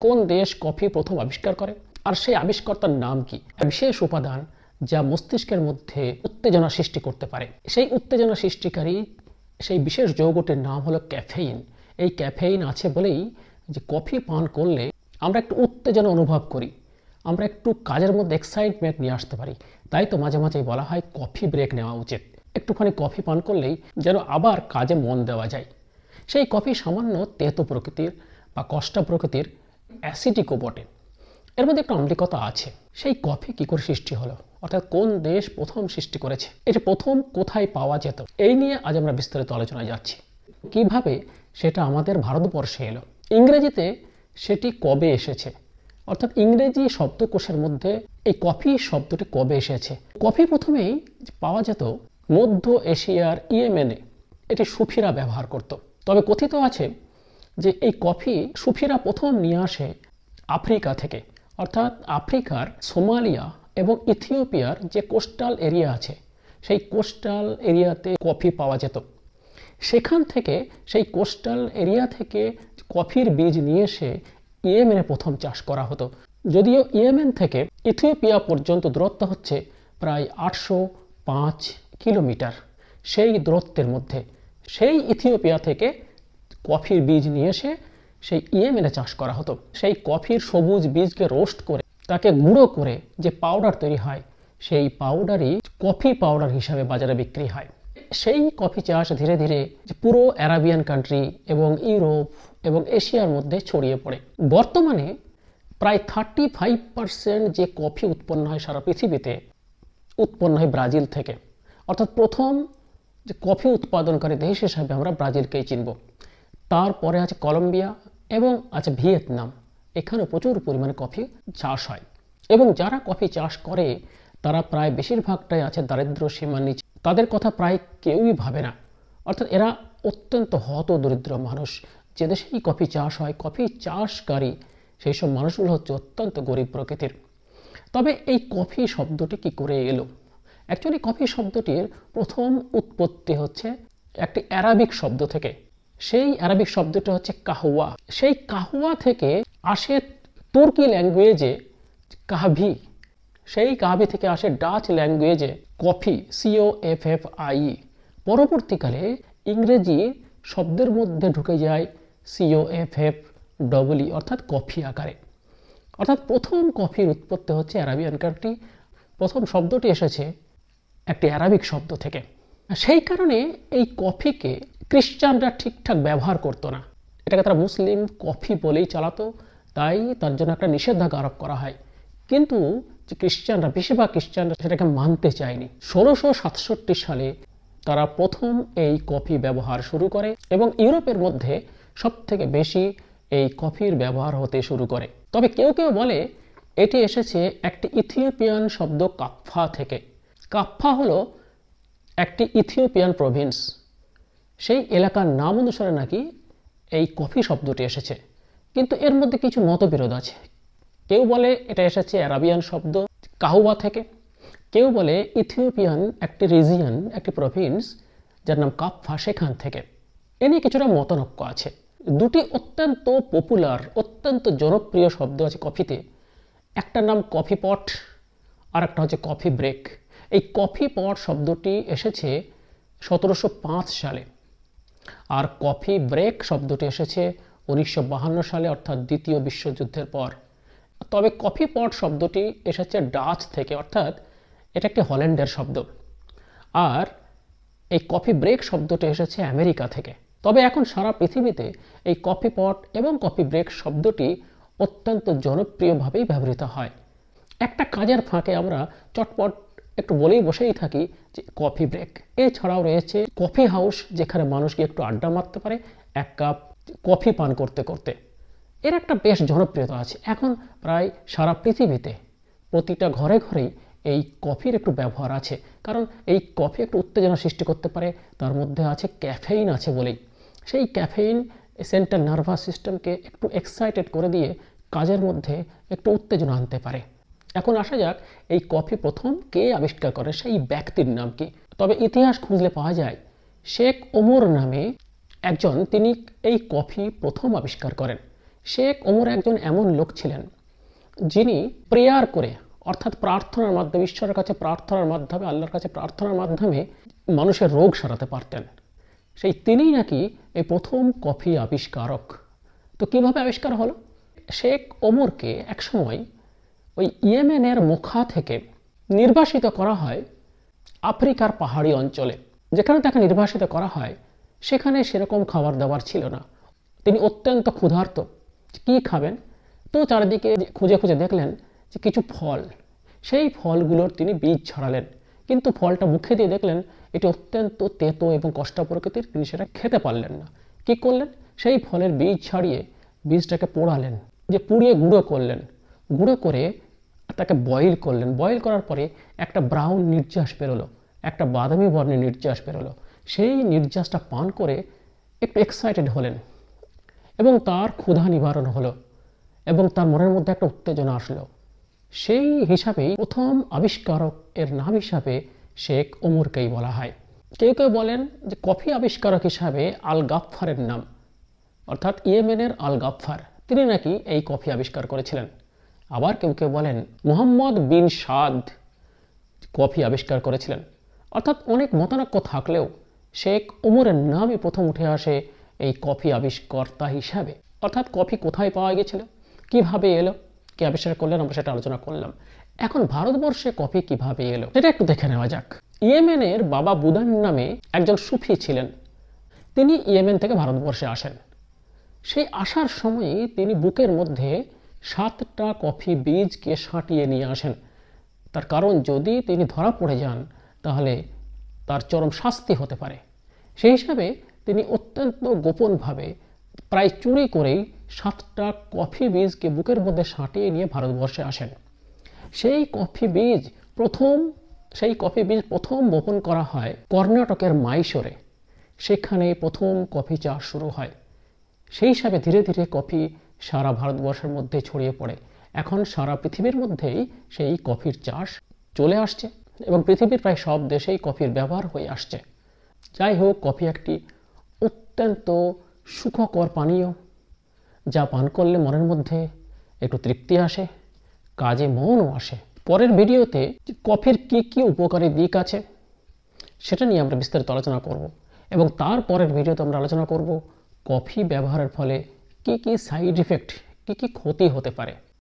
কোন দেশ কফি প্রথম আবিষ্কার করে আর সেই আবিষ্কর্তার নাম কি? বিশেষ উপাদান যা মস্তিষ্কের মধ্যে উত্তেজনা সৃষ্টি করতে পারে, সেই উত্তেজনা সৃষ্টিকারী সেই বিশেষ যৌগটির নাম হলো ক্যাফেইন। এই ক্যাফেইন আছে বলেই যে কফি পান করলে আমরা একটু উত্তেজনা অনুভব করি, আমরা একটু কাজের মধ্যে এক্সাইটমেন্ট নিয়ে আসতে পারি। তাই তো মাঝে মাঝেই বলা হয় কফি ব্রেক নেওয়া উচিত। একটুখানি কফি পান করলেই যেন আবার কাজে মন দেওয়া যায়। সেই কফি সামান্য তেতো প্রকৃতির বা কষ্টা প্রকৃতির, অ্যাসিডিকও বটে, এর মধ্যে একটা আম্লিকতা আছে। সেই কফি কি করে সৃষ্টি হলো, অর্থাৎ কোন দেশ প্রথম সৃষ্টি করেছে, এটা প্রথম কোথায় পাওয়া যেত, এই নিয়ে আজ আমরা বিস্তারিত আলোচনায় যাচ্ছি। কিভাবে সেটা আমাদের ভারতবর্ষে এলো, ইংরেজিতে সেটি কবে এসেছে, অর্থাৎ ইংরেজি শব্দকোষের মধ্যে এই কফি শব্দটি কবে এসেছে। কফি প্রথমেই পাওয়া যেত মধ্য এশিয়ার ইয়েমেনে, এটি সুফিরা ব্যবহার করত। তবে কথিত আছে যে এই কফি সুফিরা প্রথম নিয়ে আসে আফ্রিকা থেকে, অর্থাৎ আফ্রিকার সোমালিয়া এবং ইথিওপিয়ার যে কোস্টাল এরিয়া আছে, সেই কোস্টাল এরিয়াতে কফি পাওয়া যেত। সেখান থেকে, সেই কোস্টাল এরিয়া থেকে কফির বীজ নিয়ে এসে ইয়েমেনে প্রথম চাষ করা হতো। যদিও ইয়েমেন থেকে ইথিওপিয়া পর্যন্ত দূরত্ব হচ্ছে প্রায় 805 কিলোমিটার। সেই দূরত্বের মধ্যে সেই ইথিওপিয়া থেকে কফির বীজ নিয়ে এসে সেই ইয়েমেনে চাষ করা হতো। সেই কফির সবুজ বীজকে রোস্ট করে তাকে গুঁড়ো করে যে পাউডার তৈরি হয়, সেই পাউডারই কফি পাউডার হিসাবে বাজারে বিক্রি হয়। সেই কফি চাষ ধীরে ধীরে পুরো আরাবিয়ান কান্ট্রি এবং ইউরোপ এবং এশিয়ার মধ্যে ছড়িয়ে পড়ে। বর্তমানে প্রায় 35% যে কফি উৎপন্ন হয় সারা পৃথিবীতে, উৎপন্ন হয় ব্রাজিল থেকে। অর্থাৎ প্রথম যে কফি উৎপাদনকারী দেশ হিসাবে আমরা ব্রাজিলকেই চিনব। তারপরে আছে কলম্বিয়া এবং আছে ভিয়েতনাম। এখানে প্রচুর পরিমাণে কফি চাষ হয় এবং যারা কফি চাষ করে তারা প্রায় বেশিরভাগটাই আছে দারিদ্র সীমার নিচে। তাদের কথা প্রায় কেউই ভাবে না, অর্থাৎ এরা অত্যন্ত হত দরিদ্র মানুষ। যে দেশেই কফি চাষ হয়, কফি চাষকারী সেই সব মানুষগুলো হচ্ছে অত্যন্ত গরিব প্রকৃতির। তবে এই কফি শব্দটি কি করে এলো? অ্যাকচুয়ালি কফি শব্দটির প্রথম উৎপত্তি হচ্ছে একটি অ্যারাবিক শব্দ থেকে। সেই অ্যারাবিক শব্দটি হচ্ছে কাহওয়া। সেই কাহওয়া থেকে আসে তুর্কি ল্যাঙ্গুয়েজে কাহভি। সেই কাহভি থেকে আসে ডাচ ল্যাঙ্গুয়েজে কফি, COFFIE। পরবর্তীকালে ইংরেজি শব্দের মধ্যে ঢুকে যায় COFFEE, অর্থাৎ কফি আকারে। অর্থাৎ প্রথম কফির উৎপত্তি হচ্ছে অ্যারাবিয়ান কান্ট্রি। প্রথম শব্দটি এসেছে একটি অ্যারাবিক শব্দ থেকে। সেই কারণে এই কফিকে খ্রিস্টানরা ঠিকঠাক ব্যবহার করতো না, এটাকে তারা মুসলিম কফি বলেই চালাতো, তাই তার জন্য একটা নিষেধাজ্ঞা আরোপ করা হয়। কিন্তু যে খ্রিস্টানরা, বেশিরভাগ খ্রিস্টানরা সেটাকে মানতে চায়নি। 1667 সালে তারা প্রথম এই কফি ব্যবহার শুরু করে এবং ইউরোপের মধ্যে সবথেকে বেশি এই কফির ব্যবহার হতে শুরু করে। তবে কেউ কেউ বলে এটি এসেছে একটি ইথিওপিয়ান শব্দ কাফফা থেকে। কাফফা হলো একটি ইথিওপিয়ান প্রভিন্স, সেই এলাকার নাম অনুসারে নাকি এই কফি শব্দটি এসেছে। কিন্তু এর মধ্যে কিছু মতবিরোধ আছে। কেউ বলে এটা এসেছে আরাবিয়ান শব্দ কাহওয়া থেকে, কেউ বলে ইথিওপিয়ান একটি রিজিয়ন, একটি প্রভিন্স যার নাম কাফফা, সেখান থেকে। এ নিয়ে কিছুটা মতানৈক্য আছে। দুটি অত্যন্ত পপুলার, অত্যন্ত জনপ্রিয় শব্দ আছে কফিতে। একটার নাম কফি পট আর একটা হচ্ছে কফি ব্রেক। এই কফি পট শব্দটি এসেছে 1705 সালে আর কফি ব্রেক শব্দটি এসেছে 1952 সালে, অর্থাৎ দ্বিতীয় বিশ্বযুদ্ধের পর। তবে কফি পট শব্দটি এসেছে ডাচ থেকে, অর্থাৎ এটা একটি হল্যান্ডের শব্দ। আর এই কফি ব্রেক শব্দটি এসেছে আমেরিকা থেকে। তবে এখন সারা পৃথিবীতে এই কফি পট এবং কফি ব্রেক শব্দটি অত্যন্ত জনপ্রিয়ভাবেই ব্যবহৃত হয়। একটা কাজের ফাঁকে আমরা চটপট একটু বলেই বসেই থাকি যে কফি ব্রেক। এছাড়াও রয়েছে কফি হাউস, যেখানে মানুষ গিয়ে একটু আড্ডা মারতে পারে এক কাপ কফি পান করতে করতে। এর একটা বেশ জনপ্রিয়তা আছে। এখন প্রায় সারা পৃথিবীতে প্রতিটা ঘরে ঘরেই এই কফির একটু ব্যবহার আছে, কারণ এই কফি একটু উত্তেজনা সৃষ্টি করতে পারে। তার মধ্যে আছে ক্যাফেইন আছে বলেই। সেই ক্যাফেইন সেন্ট্রাল নার্ভাস সিস্টেমকে একটু এক্সাইটেড করে দিয়ে কাজের মধ্যে একটু উত্তেজনা আনতে পারে। এখন আসা যাক এই কফি প্রথম কে আবিষ্কার করে, সেই ব্যক্তির নাম কি। তবে ইতিহাস খুঁজলে পাওয়া যায় শেখ ওমর নামে একজন, তিনি এই কফি প্রথম আবিষ্কার করেন। শেখ ওমর একজন এমন লোক ছিলেন যিনি প্রেয়ার করে, অর্থাৎ প্রার্থনার মাধ্যমে, ঈশ্বরের কাছে প্রার্থনার মাধ্যমে, আল্লাহর কাছে প্রার্থনার মাধ্যমে মানুষের রোগ সারাতে পারতেন। সেই তিনিই নাকি এই প্রথম কফি আবিষ্কারক। তো কিভাবে আবিষ্কার হলো? শেখ ওমরকে একসময় ওই ইয়েমেনের মোখা থেকে নির্বাসিত করা হয় আফ্রিকার পাহাড়ি অঞ্চলে। যেখানে তাকে নির্বাসিত করা হয় সেখানে সেরকম খাবার দাবার ছিল না। তিনি অত্যন্ত ক্ষুধার্ত, কি খাবেন? তো চারিদিকে খুঁজে খুঁজে দেখলেন যে কিছু ফল, সেই ফলগুলোর তিনি বীজ ছড়ালেন, কিন্তু ফলটা মুখে দিয়ে দেখলেন এটি অত্যন্ত তেতো এবং কষ্ট প্রকৃতির, তিনি সেটা খেতে পারলেন না। কি করলেন? সেই ফলের বীজ ছাড়িয়ে বীজটাকে পোড়ালেন, যে পুড়িয়ে গুঁড়ো করলেন, গুঁড়ো করে তাকে বয়েল করলেন। বয়েল করার পরে একটা ব্রাউন নির্যাস বেরোলো, একটা বাদামি বর্ণের নির্যাস বেরোলো। সেই নির্যাসটা পান করে একটু এক্সাইটেড হলেন এবং তার ক্ষুধা নিবারণ হলো এবং তার মনের মধ্যে একটা উত্তেজনা আসলো। সেই হিসাবেই প্রথম আবিষ্কারক এর নাম হিসাবে শেখ ওমরকেই বলা হয়। কেউ কেউ বলেন যে কফি আবিষ্কারক হিসাবে আল গাফফারের নাম, অর্থাৎ ইয়েমেনের আল গাফফার, তিনি নাকি এই কফি আবিষ্কার করেছিলেন। আবার কেউ কেউ বলেন মুহাম্মদ বিন সাদ কফি আবিষ্কার করেছিলেন। অর্থাৎ অনেক মতানৈক্য থাকলেও শেখ ওমরের নামই প্রথম উঠে আসে এই কফি আবিষ্কর্তা হিসাবে। অর্থাৎ কফি কোথায় পাওয়া গেছিল, কিভাবে এলো, কে আবিষ্কার করলেন, আমরা সেটা আলোচনা করলাম। এখন ভারতবর্ষে কফি কিভাবে এলো সেটা একটু দেখে নেওয়া যাক। ইয়েমেনের বাবা বুদান নামে একজন সুফি ছিলেন। তিনি ইয়েমেন থেকে ভারতবর্ষে আসেন। সেই আসার সময়ই তিনি বুকের মধ্যে 7টা কফি বীজকে সাঁটিয়ে নিয়ে আসেন। তার কারণ যদি তিনি ধরা পড়ে যান তাহলে তার চরম শাস্তি হতে পারে। সেই হিসাবে তিনি অত্যন্ত গোপনভাবে, প্রায় চুরি করেই 7টা কফি বীজকে বুকের মধ্যে সাঁটিয়ে নিয়ে ভারতবর্ষে আসেন। সেই কফি বীজ প্রথম বপন করা হয় কর্ণাটকের মাইসোরে। সেখানে প্রথম কফি চাষ শুরু হয়। সেই হিসাবে ধীরে ধীরে কফি সারা ভারতবর্ষের মধ্যে ছড়িয়ে পড়ে। এখন সারা পৃথিবীর মধ্যেই সেই কফির চাষ চলে আসছে এবং পৃথিবীর প্রায় সব দেশেই কফির ব্যবহার হয়ে আসছে। যাই হোক, কফি একটি অত্যন্ত সুখকর পানীয়, যা পান করলে মনের মধ্যে একটু তৃপ্তি আসে, কাজে মনও আসে। পরের ভিডিওতে কফির কি কি উপকারী দিক আছে সেটা নিয়ে আমরা বিস্তারিত আলোচনা করব এবং তারপরের ভিডিওতে আমরা আলোচনা করব কফি ব্যবহারের ফলে কি কি সাইড ইফেক্ট, কি কি ক্ষতি হতে পারে।